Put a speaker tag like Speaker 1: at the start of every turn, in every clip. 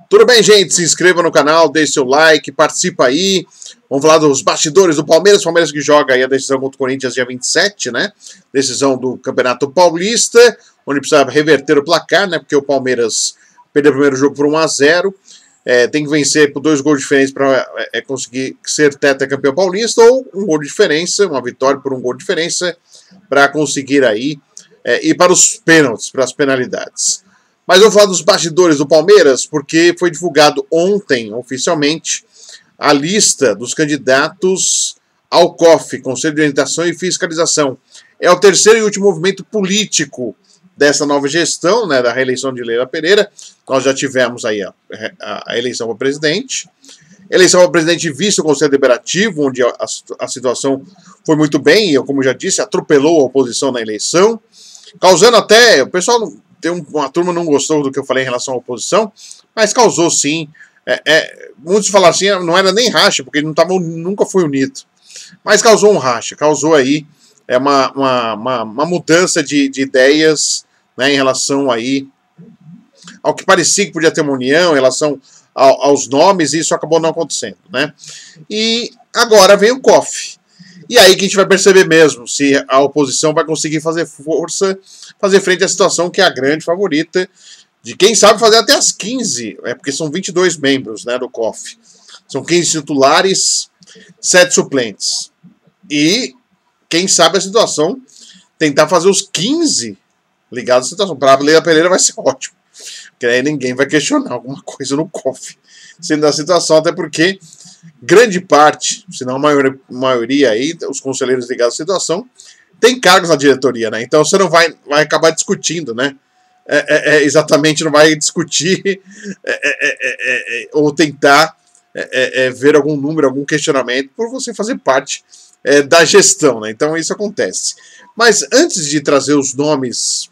Speaker 1: Tudo bem, gente? Se inscreva no canal, deixe seu like, participa aí. Vamos falar dos bastidores do Palmeiras. Palmeiras que joga aí a decisão contra o Corinthians dia 27, né? Decisão do Campeonato Paulista, onde precisa reverter o placar, né? Porque o Palmeiras perdeu o primeiro jogo por 1-0. Tem que vencer por 2 gols de diferença para conseguir ser tetracampeão paulista, ou um gol de diferença, uma vitória por 1 gol de diferença, para conseguir aí ir para os pênaltis, para as penalidades. Mas vou falar dos bastidores do Palmeiras, porque foi divulgado ontem, oficialmente, a lista dos candidatos ao COF, Conselho de Orientação e Fiscalização. É o terceiro e último movimento político dessa nova gestão, né, da reeleição de Leila Pereira. Nós já tivemos aí a eleição para presidente. Eleição para presidente vista o Conselho Deliberativo, onde a situação foi muito bem, e, como eu já disse, atropelou a oposição na eleição, causando até... O pessoal... Uma turma não gostou do que eu falei em relação à oposição, mas causou sim. Muitos falaram assim, não era nem racha, porque nunca foi unido. Mas causou um racha, causou aí uma mudança de ideias, né, em relação aí ao que parecia que podia ter uma união, em relação aos nomes, e isso acabou não acontecendo, né? E agora vem o COF. E aí que a gente vai perceber mesmo se a oposição vai conseguir fazer força, fazer frente à situação que é a grande favorita, de quem sabe fazer até as 15, porque são 22 membros, né, do COF. São 15 titulares, 7 suplentes. E quem sabe a situação, tentar fazer os 15 ligados à situação. Para a Leila Pereira vai ser ótimo, porque aí ninguém vai questionar alguma coisa no COF, sendo a situação, até porque grande parte, se não a maioria aí, os conselheiros ligados à situação, tem cargos na diretoria, né? Então você não vai acabar discutindo, né? Exatamente, não vai discutir ou tentar ver algum número, algum questionamento, por você fazer parte da gestão, né? Então isso acontece. Mas antes de trazer os nomes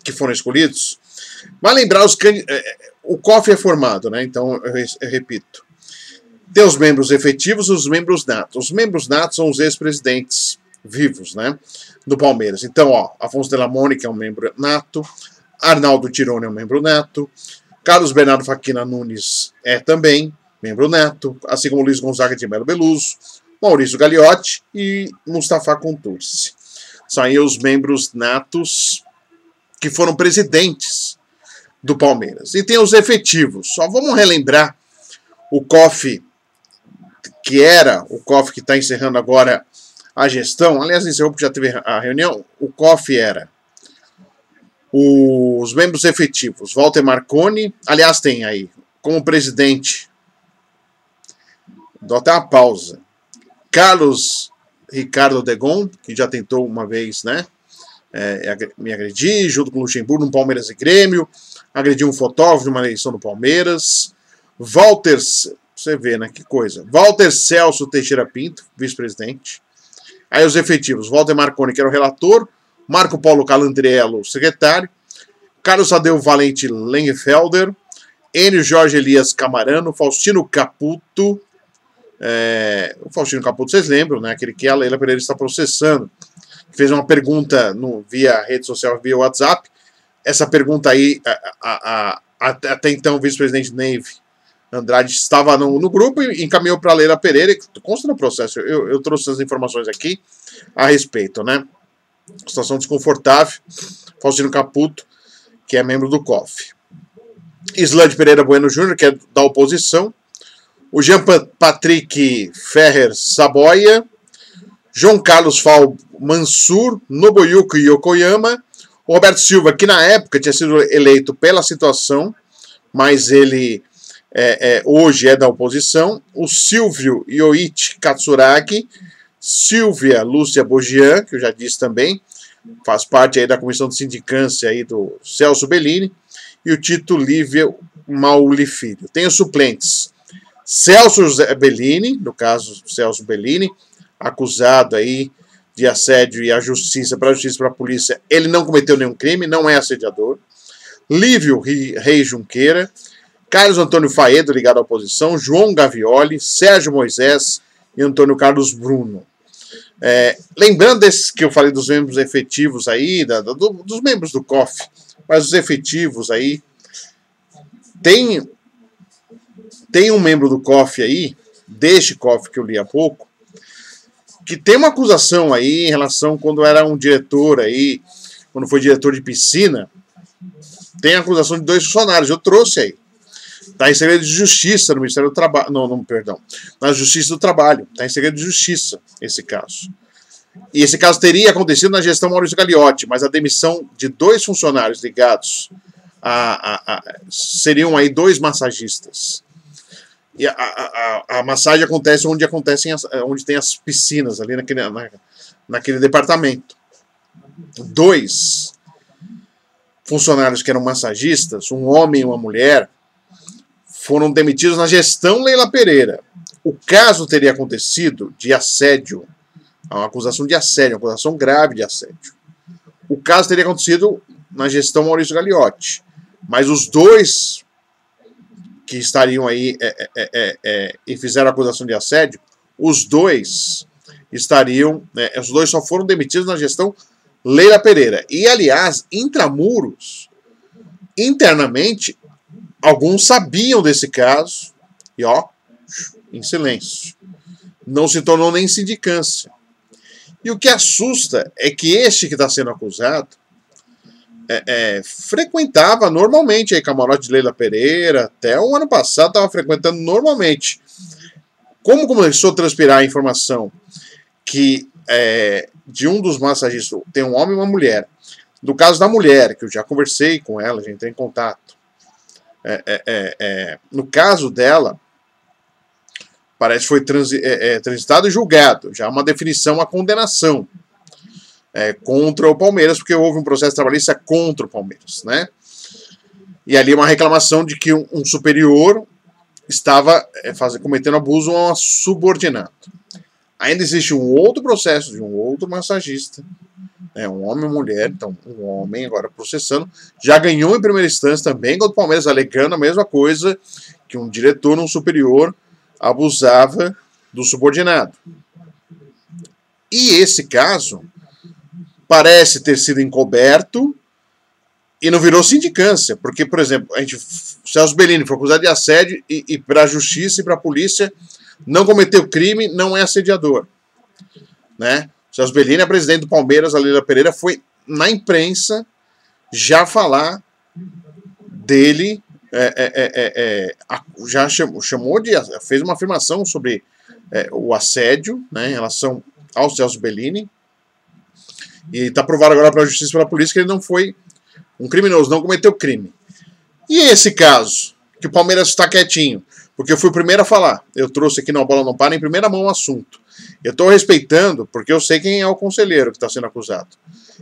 Speaker 1: que foram escolhidos, vai lembrar o COF é formado, né? Então eu repito. Tem os membros efetivos e os membros natos. Os membros natos são os ex-presidentes vivos, né, do Palmeiras. Então, ó, Afonso Della Mônica é um membro nato, Arnaldo Tironi é um membro nato, Carlos Bernardo Facchina Nunes é também membro nato, assim como Luiz Gonzaga de Melo Beluso, Maurício Gagliotti e Mustafa Contursi. São aí os membros natos que foram presidentes do Palmeiras. E tem os efetivos. Só vamos relembrar o COF, que era o COF que está encerrando agora a gestão. Aliás, encerrou porque já teve a reunião. O COF era os membros efetivos: Walter Marconi, aliás, tem aí como presidente, dou até uma pausa, Carlos Ricardo Degon, que já tentou uma vez, né, me agredir, junto com o Luxemburgo, no Palmeiras e Grêmio, agrediu um fotógrafo de uma eleição do Palmeiras. Walter, você vê, né, que coisa. Walter Celso Teixeira Pinto, vice-presidente. Aí os efetivos: Walter Marconi, que era o relator, Marco Paulo Calandriello, secretário, Carlos Adeu Valente Lengefelder, Enio Jorge Elias Camarano, Faustino Caputo. O Faustino Caputo, vocês lembram, né, aquele que a Leila Pereira está processando. Fez uma pergunta via rede social, via WhatsApp. Essa pergunta aí, até então o vice-presidente Neve Andrade estava no grupo e encaminhou para a Leila Pereira, que consta no processo. Eu trouxe as informações aqui a respeito, né? Situação desconfortável. Faustino Caputo, que é membro do COF. Islande Pereira Bueno Júnior, que é da oposição. O Jean Patrick Ferrer Saboia. João Carlos Fal Mansur, Nobuyuki Yokoyama. O Roberto Silva, que na época tinha sido eleito pela situação, mas ele hoje é da oposição. O Silvio Yoichi Katsuragi, Silvia Lúcia Bogian, que eu já disse também, faz parte aí da comissão de sindicância aí do Celso Bellini, e o Tito Lívia Mauli Filho. Tem os suplentes: Celso José Bellini, no caso Celso Bellini, acusado aí de assédio e a justiça para a polícia, ele não cometeu nenhum crime, não é assediador. Lívio Rei Junqueira, Carlos Antônio Faedo, ligado à oposição, João Gavioli, Sérgio Moisés e Antônio Carlos Bruno. Lembrando desses que eu falei dos membros efetivos aí, dos membros do COF, mas os efetivos aí, tem tem um membro do COF aí, deste COF que eu li há pouco, que tem uma acusação aí em relação quando era um diretor aí, quando foi diretor de piscina, tem acusação de 2 funcionários, eu trouxe aí. Está em segredo de justiça no Ministério do Trabalho, não, perdão, na Justiça do Trabalho, está em segredo de justiça esse caso. E esse caso teria acontecido na gestão Maurício Gagliotti, mas a demissão de 2 funcionários ligados seriam aí 2 massagistas. E a massagem acontece onde tem as piscinas, ali naquele departamento. 2 funcionários que eram massagistas, um homem e uma mulher, foram demitidos na gestão Leila Pereira. O caso teria acontecido de assédio, uma acusação de assédio, uma acusação grave de assédio. O caso teria acontecido na gestão Maurício Gagliotti. Mas os 2 que estariam aí e fizeram a acusação de assédio, os 2 estariam, os 2 só foram demitidos na gestão Leila Pereira. E, aliás, intramuros, internamente, alguns sabiam desse caso e, em silêncio. Não se tornou nem sindicância. E o que assusta é que este que está sendo acusado frequentava normalmente aí camarote de Leila Pereira, até o ano passado estava frequentando normalmente. Como começou a transpirar a informação que de um dos massagistas tem um homem e uma mulher, no caso da mulher, que eu já conversei com ela, já entrei em contato, no caso dela, parece que foi transitado e julgado, já uma definição, uma condenação contra o Palmeiras, porque houve um processo trabalhista contra o Palmeiras, né? E ali uma reclamação de que um superior estava cometendo abuso a uma subordinada. Ainda existe um outro processo de um outro massagista, um homem e uma mulher, então um homem agora processando, já ganhou em primeira instância também contra o Palmeiras, alegando a mesma coisa, que um diretor, um superior, abusava do subordinado. E esse caso parece ter sido encoberto e não virou sindicância, porque, por exemplo, o Celso Bellini foi acusado de assédio e para a justiça e para a polícia não cometeu crime, não é assediador, né? O Celso Bellini é presidente do Palmeiras, a Leila Pereira foi na imprensa já falar dele, já fez uma afirmação sobre o assédio, né, em relação ao Celso Bellini, e está provado agora para a justiça e pela polícia que ele não foi um criminoso, não cometeu crime. E esse caso, que o Palmeiras está quietinho, porque eu fui o primeiro a falar, eu trouxe aqui no Bola Não Para em primeira mão o assunto. Eu estou respeitando, porque eu sei quem é o conselheiro que está sendo acusado.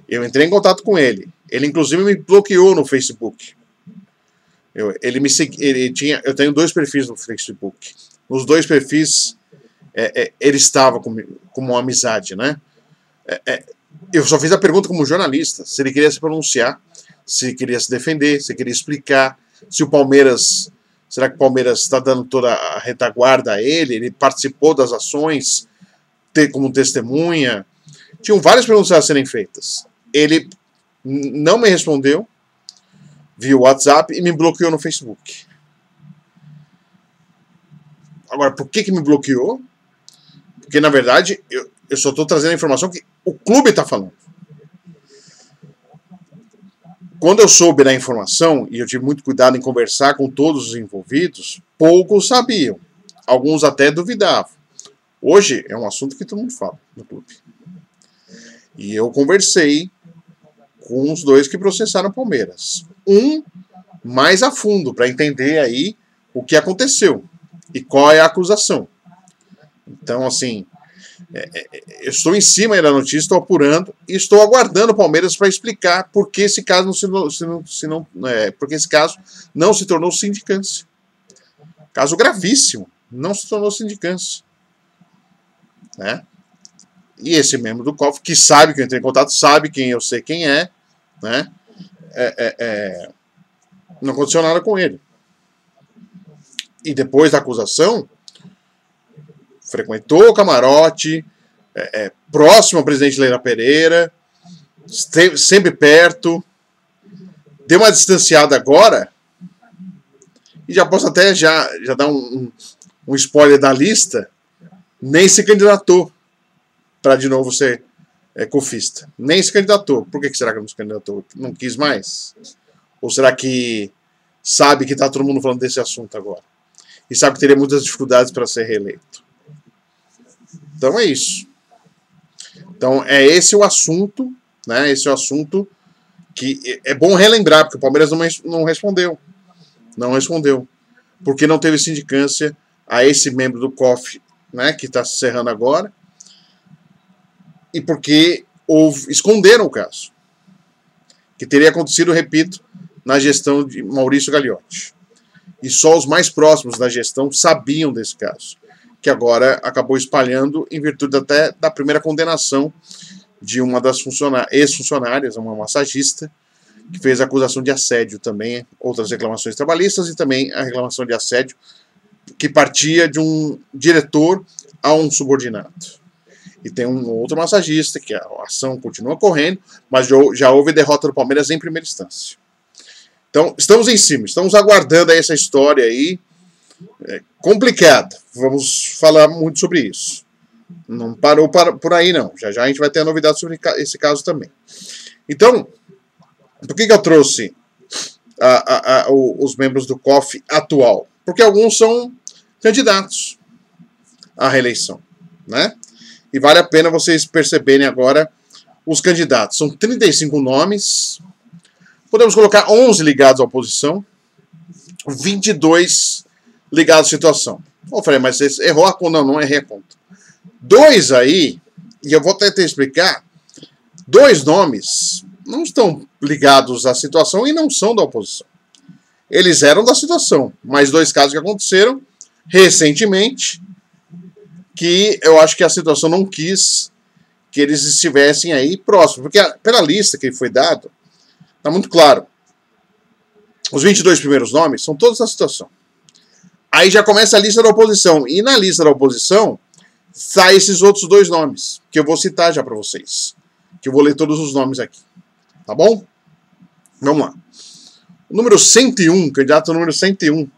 Speaker 1: Eu entrei em contato com ele. Ele, inclusive, me bloqueou no Facebook. Eu tenho 2 perfis no Facebook. Nos 2 perfis, ele estava comigo, como uma amizade, né? Eu só fiz a pergunta como jornalista, se ele queria se pronunciar, se queria se defender, se queria explicar, se o Palmeiras... Será que o Palmeiras está dando toda a retaguarda a ele? Ele participou das ações como testemunha? Tinham várias perguntas a serem feitas. Ele não me respondeu via WhatsApp e me bloqueou no Facebook. Agora, por que me bloqueou? Porque, na verdade, eu só estou trazendo a informação que o clube está falando. Quando eu soube da informação, e eu tive muito cuidado em conversar com todos os envolvidos, poucos sabiam. Alguns até duvidavam. Hoje é um assunto que todo mundo fala no clube. E eu conversei com os 2 que processaram o Palmeiras. Um mais a fundo, para entender aí o que aconteceu e qual é a acusação. Então, assim, eu estou em cima aí da notícia, estou apurando e estou aguardando o Palmeiras para explicar por que esse caso porque esse caso não se tornou sindicância. Caso gravíssimo, não se tornou sindicância, né? E esse membro do COF, que sabe que eu entrei em contato, sabe quem eu sei quem é, né? Não aconteceu nada com ele. E depois da acusação, frequentou o camarote, próximo ao presidente Leila Pereira, sempre perto, deu uma distanciada agora E já posso até já dar um spoiler da lista, nem se candidatou para de novo ser cofista. Nem se candidatou. Por que será que não se candidatou? Não quis mais? Ou será que sabe que está todo mundo falando desse assunto agora? E sabe que teria muitas dificuldades para ser reeleito. Então é isso. Então é esse o assunto, né? Esse é o assunto que é bom relembrar, porque o Palmeiras não respondeu. Não respondeu. Porque não teve sindicância a esse membro do COF, né, que está se encerrando agora. E porque esconderam o caso. Que teria acontecido, repito, na gestão de Maurício Gagliotti. E só os mais próximos da gestão sabiam desse caso, que agora acabou espalhando em virtude até da primeira condenação de uma das ex-funcionárias, uma massagista, que fez acusação de assédio também, outras reclamações trabalhistas e também a reclamação de assédio que partia de um diretor a um subordinado. E tem um outro massagista, que a ação continua correndo, mas já houve derrota do Palmeiras em primeira instância. Então, estamos em cima, estamos aguardando aí essa história aí, complicada. Vamos falar muito sobre isso. Não parou por aí, não. Já já a gente vai ter a novidade sobre esse caso também. Então, por que eu trouxe os membros do COF atual? Porque alguns são candidatos à reeleição, né? E vale a pena vocês perceberem agora os candidatos. São 35 nomes. Podemos colocar 11 ligados à oposição, 22 ligados à situação. Eu falei, mas você errou a conta. Não errei a conta. 2 aí, e eu vou tentar explicar, 2 nomes não estão ligados à situação e não são da oposição. Eles eram da situação, mas 2 casos que aconteceram recentemente, que eu acho que a situação não quis que eles estivessem aí próximos. Porque pela lista que foi dada, está muito claro. Os 22 primeiros nomes são todos da situação. Aí já começa a lista da oposição. E na lista da oposição, saem esses outros 2 nomes, que eu vou citar já para vocês. Que eu vou ler todos os nomes aqui. Tá bom? Vamos lá. O número 101, candidato número 101,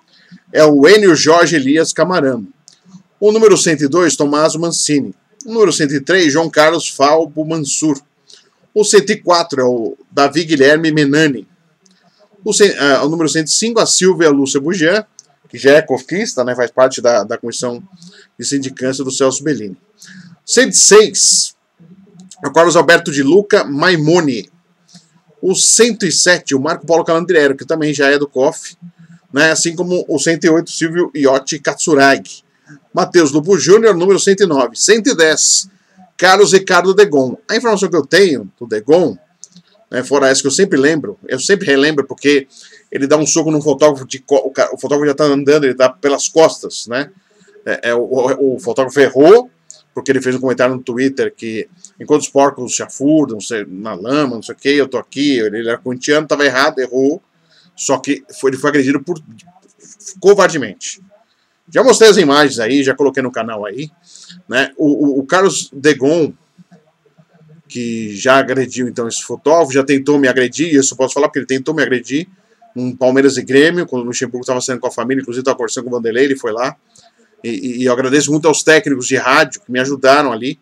Speaker 1: é o Enio Jorge Elias Camarano. O número 102, Tommaso Mancini. O número 103, João Carlos Falbo Mansur. O 104 é o Davi Guilherme Menani. O número 105, a Silvia Lúcia Bugian, que já é cofista, né, faz parte da comissão de sindicância do Celso Bellini. 106, é o Carlos Alberto de Luca Maimoni. O 107, o Marco Paulo Calandriero, que também já é do COF, né, assim como o 108, Silvio Iotti Katsuragi. Matheus Lupo Júnior, número 109. 110, Carlos Ricardo Degon. A informação que eu tenho do Degon, né, fora essa que eu sempre relembro, porque ele dá um soco num fotógrafo, o fotógrafo já está andando, ele está pelas costas, né? O fotógrafo errou, porque ele fez um comentário no Twitter que enquanto os porcos chafurdam na lama, não sei o que, eu tô aqui, ele era corintiano, estava errado, errou, só que ele foi agredido covardemente. Já mostrei as imagens aí, já coloquei no canal aí, né? O Carlos Degon, que já agrediu então esse fotógrafo, já tentou me agredir, isso eu posso falar porque ele tentou me agredir, um Palmeiras e Grêmio, quando o Luxemburgo estava saindo com a família, inclusive estava conversando com o Vanderlei, ele foi lá, e eu agradeço muito aos técnicos de rádio que me ajudaram ali,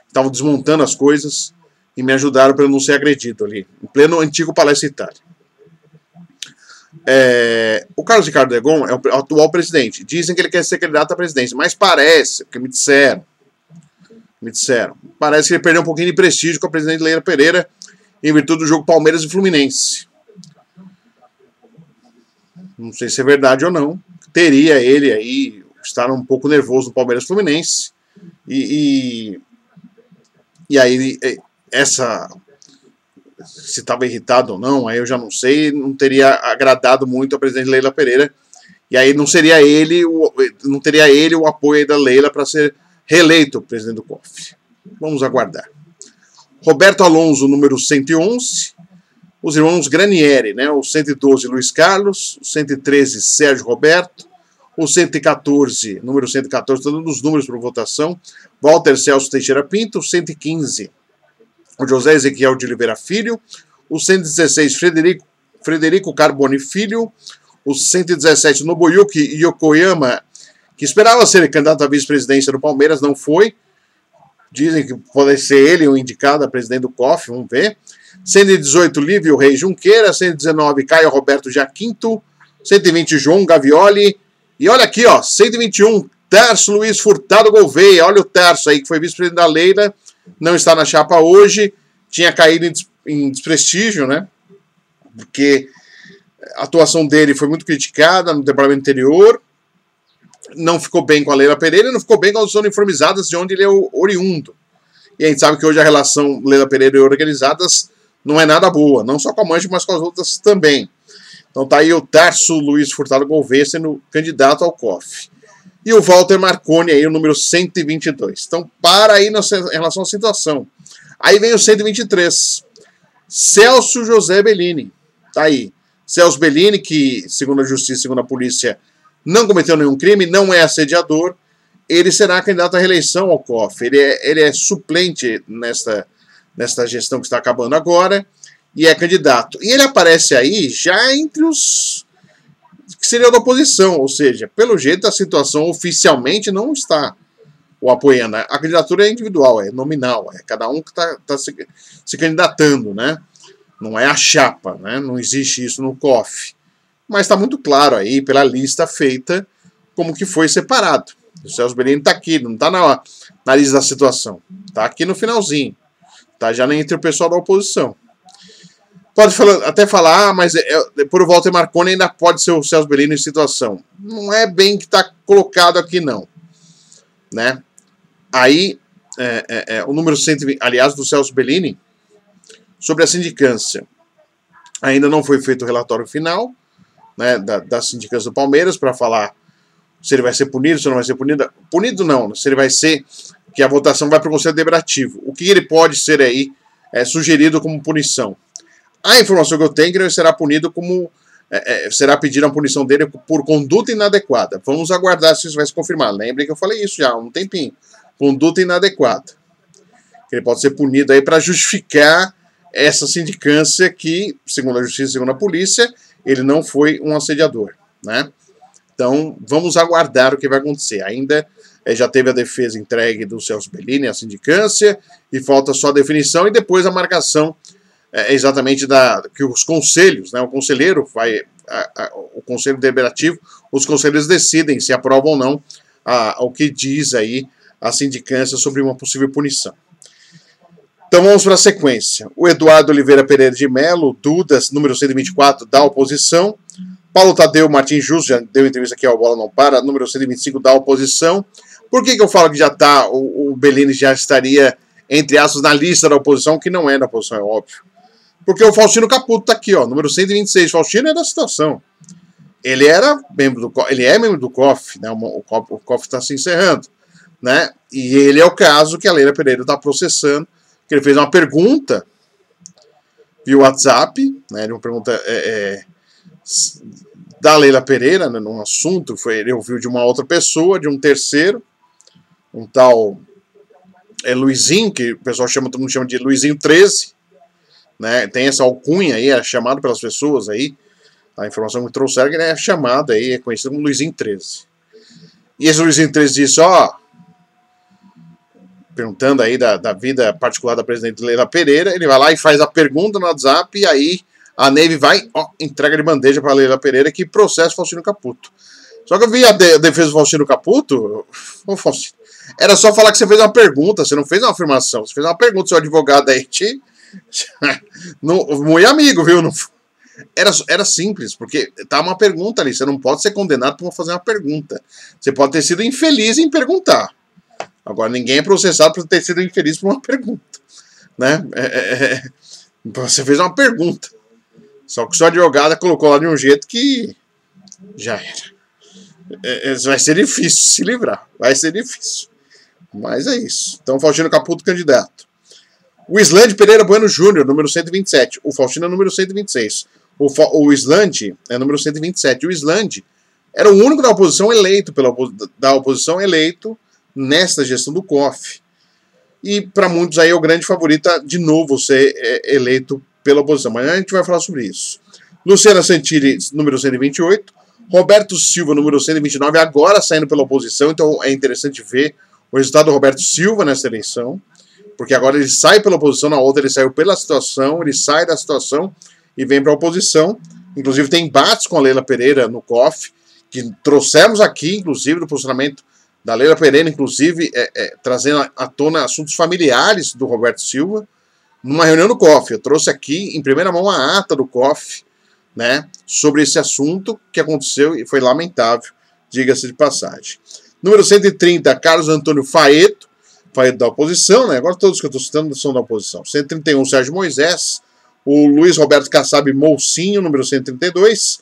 Speaker 1: estavam desmontando as coisas e me ajudaram para eu não ser agredido ali, em pleno antigo Palácio Itália. O Carlos Ricardo Degon é o atual presidente. Dizem que ele quer ser candidato à presidência, mas parece, porque me disseram, parece que ele perdeu um pouquinho de prestígio com a presidente Leila Pereira em virtude do jogo Palmeiras e Fluminense. Não sei se é verdade ou não. Teria ele aí estar um pouco nervoso no Palmeiras e Fluminense e aí se estava irritado ou não, aí eu já não sei, não teria agradado muito a presidente Leila Pereira, e aí não teria ele o apoio da Leila para ser reeleito presidente do COF. Vamos aguardar. Roberto Alonso, número 111, os irmãos Granieri, né, o 112, Luiz Carlos, o 113, Sérgio Roberto, o 114, número 114, todos os números para votação, Walter Celso Teixeira Pinto, o 115, o José Ezequiel de Oliveira Filho, o 116, Frederico Carboni Filho, o 117, Nobuyuki Yokoyama, que esperava ser candidato à vice-presidência do Palmeiras, não foi. Dizem que pode ser ele o indicado a presidente do COF, vamos ver. 118, Lívio Reis Junqueira. 119, Caio Roberto Jaquinto. 120, João Gavioli. E olha aqui, ó, 121, Terço Luiz Furtado Gouveia. Olha o Terço aí, que foi vice-presidente da Leila, não está na chapa hoje. Tinha caído em desprestígio, né? Porque a atuação dele foi muito criticada no departamento anterior. Não ficou bem com a Leila Pereira e não ficou bem com as uniformizadas de onde ele é oriundo. E a gente sabe que hoje a relação Leila Pereira e organizadas não é nada boa, não só com a Mancha, mas com as outras também. Então tá aí o Terço Luiz Furtado Gouveia sendo candidato ao COF. E o Walter Marconi aí, o número 122. Então para aí em relação à situação. Aí vem o 123. Celso José Bellini. Tá aí. Celso Bellini, que segundo a Justiça, segundo a Polícia, não cometeu nenhum crime, não é assediador, ele será candidato à reeleição ao COF. Ele é suplente nesta gestão que está acabando agora e é candidato. E ele aparece aí já entre os que seriam da oposição, ou seja, pelo jeito a situação oficialmente não está o apoiando. A candidatura é individual, é nominal, é cada um que está se candidatando, né? Não é a chapa, né? Não existe isso no COF. Mas está muito claro aí, pela lista feita, como que foi separado. O Celso Bellini está aqui, não está na lista da situação. Está aqui no finalzinho. Está já entre o pessoal da oposição. Pode até falar, mas por o Walter Marconi ainda pode ser o Celso Bellini em situação. Não é bem que está colocado aqui, não. Né? Aí, o número 120, aliás, do Celso Bellini, sobre a sindicância. Ainda não foi feito o relatório final, né, da sindicância do Palmeiras para falar se ele vai ser punido, se não vai ser punido. Punido não, se ele vai ser, que a votação vai para o Conselho Deliberativo. O que ele pode ser aí sugerido como punição. A informação que eu tenho é que ele será punido como será pedida a punição dele por conduta inadequada. Vamos aguardar se isso vai se confirmar. Lembre que eu falei isso já há um tempinho. Conduta inadequada. Ele pode ser punido aí para justificar essa sindicância que, segundo a Justiça, segundo a Polícia, ele não foi um assediador, né? Então, vamos aguardar o que vai acontecer. Ainda já teve a defesa entregue do Celso Bellini, a sindicância, e falta só a definição e depois a marcação exatamente que os conselhos, né? O conselheiro vai, o Conselho Deliberativo, os conselheiros decidem se aprovam ou não o que diz aí a sindicância sobre uma possível punição. Então vamos para a sequência. O Eduardo Oliveira Pereira de Melo, Dudas, número 124, da oposição. Paulo Tadeu Martins Justo, já deu entrevista aqui ao Bola Não Para, número 125, da oposição. Por que eu falo que já está, o Bellini já estaria, entre aspas, na lista da oposição, que não é da oposição, é óbvio. Porque o Faustino Caputo está aqui, ó, número 126. Faustino é da situação. Ele era membro do COF, ele é membro do COF, né? O COF está se encerrando, né? E ele é o caso que a Leila Pereira está processando, que ele fez uma pergunta via WhatsApp, né, uma pergunta da Leila Pereira, né, num assunto, ele ouviu de uma outra pessoa, de um terceiro, um tal Luizinho, que o pessoal todo mundo chama de Luizinho 13, né, tem essa alcunha aí, é chamado pelas pessoas aí, a informação que trouxeram, que ele é chamado aí, é conhecido como Luizinho 13. E esse Luizinho 13 disse, perguntando aí da vida particular da presidente Leila Pereira, ele vai lá e faz a pergunta no WhatsApp, e aí a Neve vai, entrega de bandeja para Leila Pereira, que processa o Faustino Caputo. Só que eu vi a defesa do Faustino Caputo, Faustino, era só falar que você fez uma pergunta, você não fez uma afirmação, você fez uma pergunta, seu advogado aí, muito amigo, viu? Não, era simples, porque tá uma pergunta ali, você não pode ser condenado por fazer uma pergunta, você pode ter sido infeliz em perguntar. Agora, ninguém é processado por ter sido infeliz por uma pergunta, né? Você fez uma pergunta. Só que o seu advogado colocou lá de um jeito que já era. Vai ser difícil se livrar. Vai ser difícil. Mas é isso. Então, Faustino Caputo, candidato. O Islande Pereira Bueno Júnior, número 127. O Faustino é número 126. O Islande é número 127. O Islande era o único da oposição eleito, nesta gestão do COF. E para muitos aí é o grande favorito a, de novo, ser eleito pela oposição. Mas a gente vai falar sobre isso. Luciana Santilli, número 128. Roberto Silva, número 129, agora saindo pela oposição, então é interessante ver o resultado do Roberto Silva nessa eleição, porque agora ele sai pela oposição, na outra ele saiu pela situação, ele sai da situação e vem para a oposição. Inclusive tem embates com a Leila Pereira no COF, que trouxemos aqui, inclusive, do posicionamento da Leila Pereira, inclusive, trazendo à tona assuntos familiares do Roberto Silva, numa reunião do COF. Eu trouxe aqui, em primeira mão, a ata do COF, né, sobre esse assunto que aconteceu e foi lamentável, diga-se de passagem. Número 130, Carlos Antônio Faeto da oposição, né? Agora todos que eu estou citando são da oposição. 131, Sérgio Moisés. O Luiz Roberto Kassab Moucinho, número 132.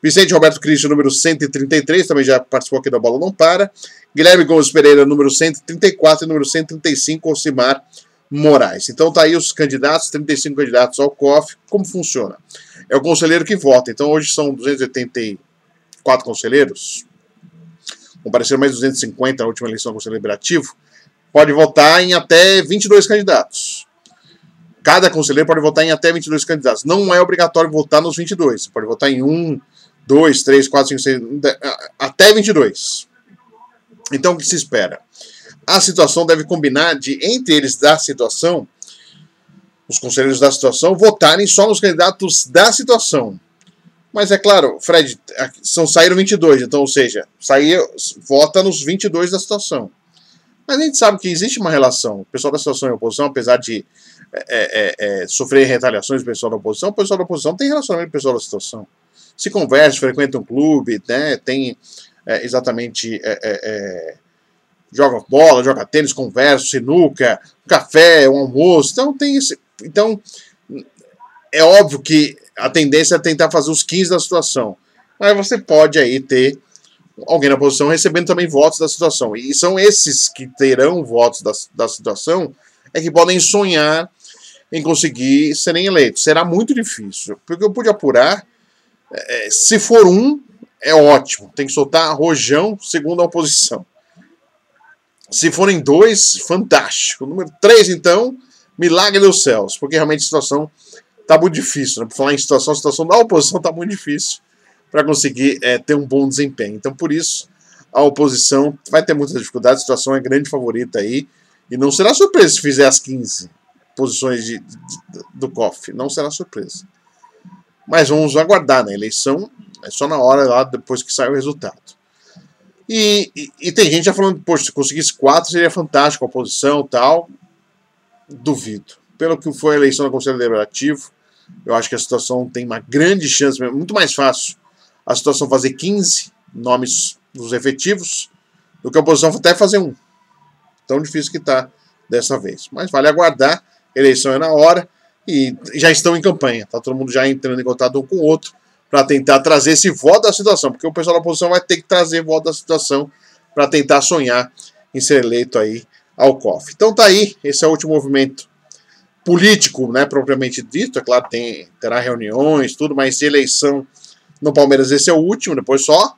Speaker 1: Vicente Roberto Cristo, número 133, também já participou aqui da Bola Não Para. Guilherme Gomes Pereira, número 134. E número 135, Ocimar Moraes. Então tá aí os candidatos, 35 candidatos ao COF. Como funciona? É o conselheiro que vota. Então hoje são 284 conselheiros. Compareceram mais 250 na última eleição do Conselho Deliberativo. Pode votar em até 22 candidatos. Cada conselheiro pode votar em até 22 candidatos. Não é obrigatório votar nos 22. Você pode votar em 1, 2, 3, 4, 5, 6, até 22. Então o que se espera? A situação deve combinar de, entre eles da situação, os conselheiros da situação, votarem só nos candidatos da situação. Mas é claro, Fred, saíram 22, então, ou seja, vota nos 22 da situação. Mas a gente sabe que existe uma relação. O pessoal da situação e a oposição, apesar de sofrer retaliações do pessoal da oposição, o pessoal da oposição tem relacionamento com o pessoal da situação. Se conversa, frequenta um clube, né, tem joga bola, joga tênis, conversa, sinuca, café, um almoço. Então tem esse. Então é óbvio que a tendência é tentar fazer os 15 da situação. Mas você pode aí ter alguém na oposição recebendo também votos da situação. E são esses que terão votos da situação que podem sonhar em conseguir serem eleitos. Será muito difícil. Porque eu pude apurar, se for um, é ótimo. Tem que soltar rojão segundo a oposição. Se forem 2, fantástico. Número 3, então, milagre dos céus. Porque realmente a situação está muito difícil. Né? Por falar em situação, a situação da oposição está muito difícil para conseguir ter um bom desempenho. Então, por isso, a oposição vai ter muita dificuldade. A situação é grande favorita aí. E não será surpresa se fizer as 15 posições do COF. Não será surpresa. Mas vamos aguardar, né? A eleição é só na hora lá, depois que sai o resultado. E tem gente já falando, poxa, se conseguisse 4 seria fantástico, a oposição e tal. Duvido. Pelo que foi a eleição do Conselho Deliberativo, eu acho que a situação tem uma grande chance, muito mais fácil a situação fazer 15 nomes dos efetivos do que a oposição até fazer 1. Tão difícil que está dessa vez. Mas vale aguardar, a eleição é na hora e já estão em campanha. Tá todo mundo já entrando em contato um com o outro para tentar trazer esse voto da situação, porque o pessoal da oposição vai ter que trazer voto da situação para tentar sonhar em ser eleito aí ao COF. Então tá aí, esse é o último movimento político, né, propriamente dito. É claro, terá reuniões, tudo, mas de eleição no Palmeiras esse é o último, depois só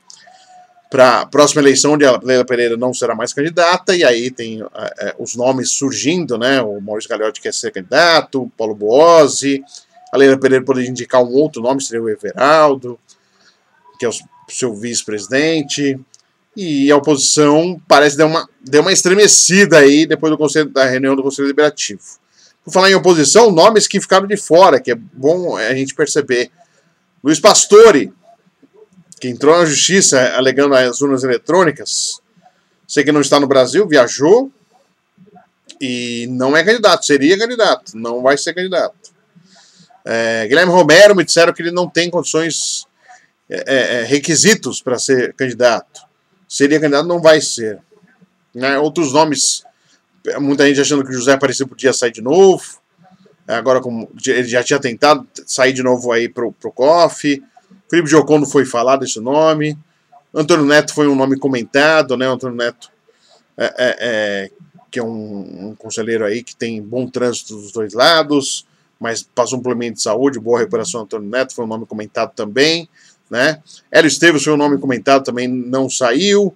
Speaker 1: para a próxima eleição, onde a Leila Pereira não será mais candidata, e aí tem os nomes surgindo, né? O Maurício Gagliotti quer ser candidato, o Paulo Boazzi, a Leila Pereira poderia indicar um outro nome, seria o Everaldo, que é o seu vice-presidente, e a oposição parece deu uma estremecida aí depois da reunião do Conselho Deliberativo. Por falar em oposição, nomes que ficaram de fora, que é bom a gente perceber. Luiz Pastore, que entrou na justiça alegando as urnas eletrônicas, sei que não está no Brasil, viajou e não é candidato, seria candidato, não vai ser candidato. Guilherme Romero, me disseram que ele não tem condições, requisitos para ser candidato. Seria candidato, não vai ser. Né? Outros nomes, muita gente achando que o José Aparecido podia sair de novo, agora como ele já tinha tentado sair de novo aí pro COF. Felipe Giocondo foi falado esse nome. Antônio Neto foi um nome comentado, né? Antônio Neto, que é um conselheiro aí que tem bom trânsito dos dois lados, mas passou um problema de saúde, boa recuperação. Antônio Neto foi um nome comentado também, né? Hélio Esteves foi um nome comentado, também não saiu.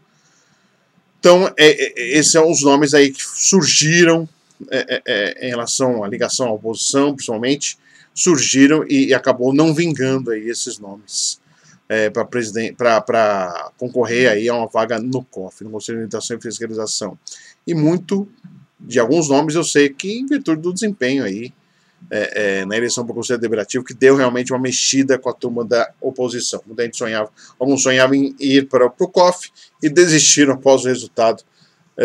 Speaker 1: Então, esses são os nomes aí que surgiram em relação à ligação à oposição, principalmente, surgiram e acabou não vingando aí esses nomes. para concorrer aí a uma vaga no COF, no Conselho de Orientação e Fiscalização. E muito de alguns nomes eu sei que em virtude do desempenho aí na eleição para o Conselho Deliberativo, que deu realmente uma mexida com a turma da oposição. Muita gente sonhava, alguns sonhavam em ir para o COF e desistiram após o resultado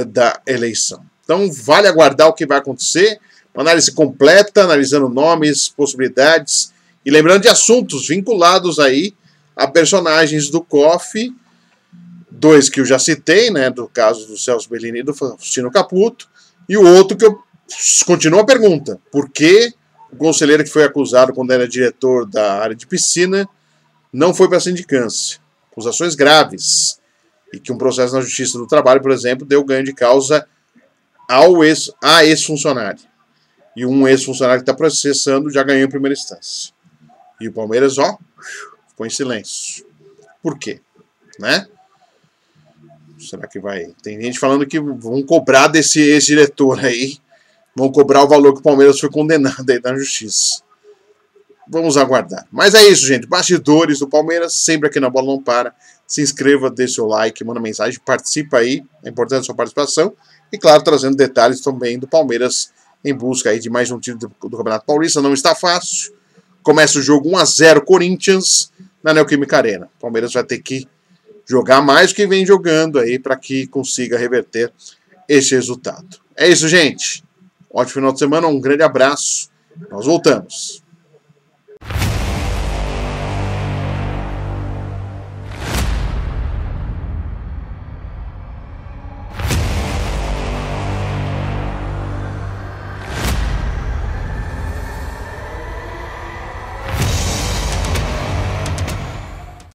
Speaker 1: da eleição. Então vale aguardar o que vai acontecer, uma análise completa, analisando nomes, possibilidades e lembrando de assuntos vinculados aí a personagens do COF, dois que eu já citei, né, do caso do Celso Bellini e do Faustino Caputo, e o outro que eu continuo a pergunta, por que o conselheiro que foi acusado quando era diretor da área de piscina não foi para a sindicância? Acusações graves, e que um processo na Justiça do Trabalho, por exemplo, deu ganho de causa a ex-funcionário. E um ex-funcionário que está processando já ganhou em primeira instância. E o Palmeiras, ficou em silêncio. Por quê? Né? Será que vai... Tem gente falando que vão cobrar desse ex-diretor aí, vão cobrar o valor que o Palmeiras foi condenado aí na Justiça. Vamos aguardar. Mas é isso, gente. Bastidores do Palmeiras, sempre aqui na Bola Não Para. Se inscreva, dê seu like, manda mensagem, participa aí. É importante a sua participação. E, claro, trazendo detalhes também do Palmeiras em busca aí de mais um título do Campeonato Paulista. Não está fácil. Começa o jogo 1-0 Corinthians na Neoquímica Arena. O Palmeiras vai ter que jogar mais do que vem jogando aí para que consiga reverter esse resultado. É isso, gente. Ótimo final de semana, um grande abraço. Nós voltamos.